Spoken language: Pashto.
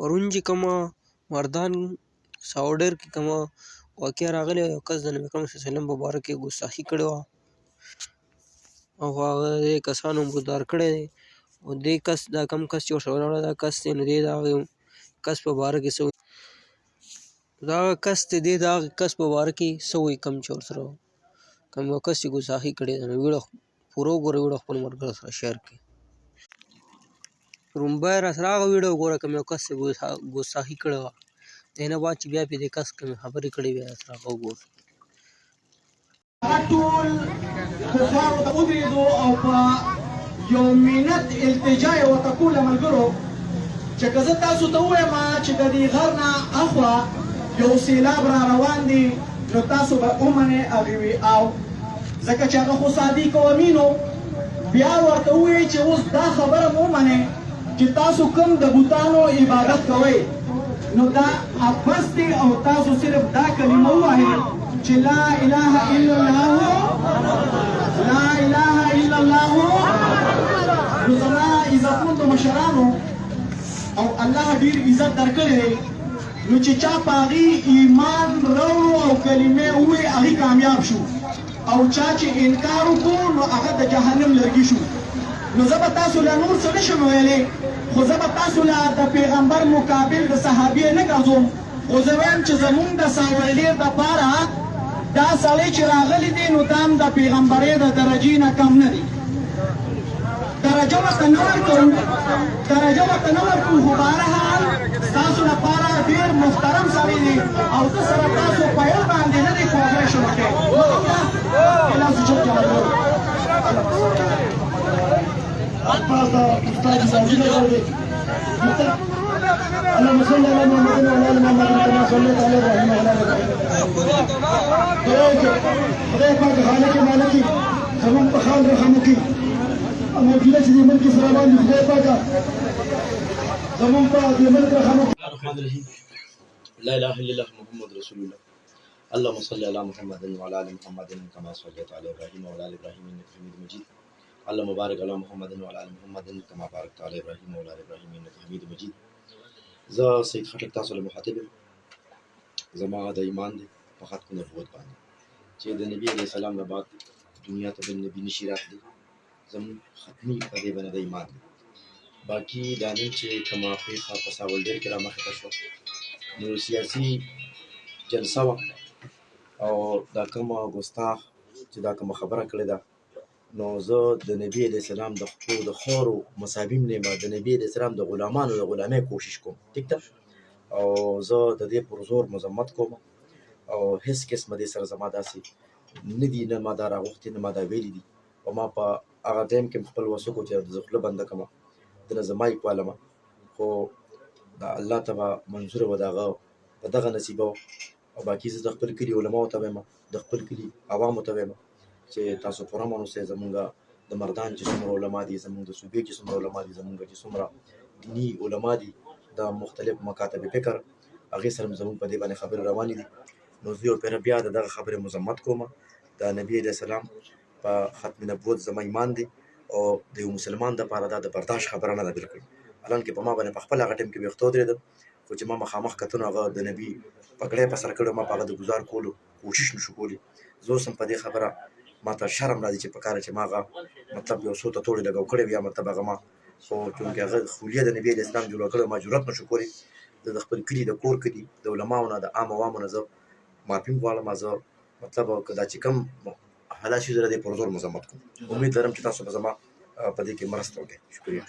پرون چې کومه مردان ساوډر کې کومه واقعه راغلې وه، یو کس د نبي کریم صلی الله علیه وسلم په باره کې ګستاخي کړې وه او هغه دې کسانو مردار کړی دی. او دې کس دا کوم کس چې ورسره ولاړ دا کس دی، نو دې د هغه کس په باره کې څه وایي، دا هغه کس دی، دې د هغه کس په باره کې څه وایي کوم چې ورسره کوم یو کس چې ګستاخي کړې ده. نو ویډیو پوره وګورئ، ویډیو خپل ملګرو سره شیر کړئ. لومبی راسره هغه ویډیو وګوره کوم یو کس چې ګستاخي کړې وه، د هغې نه بعد چې بیا پې دې کس کومې خبرې کړې وې راسره هغه وګوره. ټول کفارو ته ودرېدو او په یو منت التجا یې ورته کوله ملګرو چې که زه تاسو ته ووایم چې د دې غر نه اخوا یو سیلاب را روان دی، نو تاسو به ومنئ هغې وي او ځکه چې هغه خو صادق او امین و. بیا ورته ووایي چې اوس دا خبره مو ومنئ چې تاسو کوم د بوتانو عبادت کوئ، نو دا ابس دی او تاسو صرف دا کلمه ووایئ چې لا اله الا الله لا اله الا الله. نو زما عزتمندو مشرانو او الله ډېر عزت درکړی دی، نو چې چا په هغې ایمان راوړو او کلمې ووایي هغې کامیاب شو، او چا چې انکار وکړو نو هغه د جهنم لرګي شو. نو زه به تاسو له نور څه نشم ویلی، خو زه به تاسو له د پیغمبر مقابل د صحابې نه ګرځوم، خو زه وایم چې زمونږ د ساوړلیر دپاره دا سړی چې راغلی دی نو دا هم د پیغمبرۍ د درجې نه کم نه دی. درجه ورته نه ورکوو، خو بهرحال ستاسو لپاره ډېر محترم سړی دی او زه سره تاسو په یو باندې نه دی کوپریشن وکړئ. اللهم صل على محمد وعلى ال محمد كما صليت على ابراهيم وعلى ال ابراهيم. خدای پاک خالق مالکی زمون په خال رحم وکړي. موجوده چې د ملک سره باندې خدای پاک زمون په دې ملک رحم وکړي. الرحمن الرحيم لا اله الا الله محمد رسول الله. اللهم صل على محمد وعلى ال محمد كما صليت على ابراهيم وعلى ال ابراهيم انك حميد مجيد. اللهم بارك على محمد وعلى ال محمد كما باركت على ابراهيم وعلى ال ابراهيم انك حميد مجيد. زه سید خټک تاسو له مخاطب یم. زما د ایمان دی په ختم نبوت باندې چې د نبي علیه السلام نه بعد دنیا ته بل نبي نشي راتلی، زموږ ختمي په دې باندې د ایمان دی. باقي دا نن چې کومه پېښه په ساولډیر کې رامخې ته شوه، نو سیاسي جلسه وه او دا کومه ګستاخ چې دا کومه خبره کړې ده، نو زه د نبي علیه السلام د خپلو د خورو مصابیم نه یم، د نبي علیه السلام د غلامانو د غلامۍ کوشش کوم، ټیک ده، او زه د دې پر زور مذمت کوم او هېڅ قسمه دې سره زما داسې نه دي، نه ما دا راغوښتي، نه ما دا ویلي دي. او ما په هغه ټایم کې خپل وس وکړو چې زه خوله بنده کړمه، دنه زه مایک والمه، خو د الله ته به منظوره وه، د هغه په دغه نصیبه وه. او باقي زه د خپل کلي علماو ته وایم، د خپل کلي عوامو ته وایم چې تاسو پوره امن اوسئ. زمونږ د مردان چې څومره علما دي، زمونږ د صوبې چې څومره علما دي، زمونږ چې څومره دیني علما دي د مختلف مکاتب فکر، هغې سره زمونږ په دې باندې خبرې روانې دي. نو زه یو پیره بیا د دغه خبرې مذمت کوم. د نبي علیه السلام په ختم نبوت زما ایمان دی او د یو مسلمان دپاره دا د برداشت خبره نه ده بلکل. حالانکې په ما باندې په خپل هغه ټایم کې ویښته ودرېدل، خو چې ما مخامخ کتنو هغه د نبي پګړی په سر کړی، ما په هغه د ګزار کولو کوشش نشو کولی. زه اوس هم په دې خبره ما ته شرم راځي چې په کار چې ما هغه مطلب یو څو ته توړې لګو کړی یا مطلب هغه ما، خو چونکې هغه خوليه د نبي علیه السلام جوړه کړې، ما جرأت نشو کولی. زه د خپل کلي د کور کلي د علماو نه د عام عوامو نه زه معافي غواړم. زه مطلب که دا چې کوم حالات شي زه د دې پر زور مذمت کوم. امید لرم چې تاسو به زما په دې کې مرسته وکړئ. شکریه.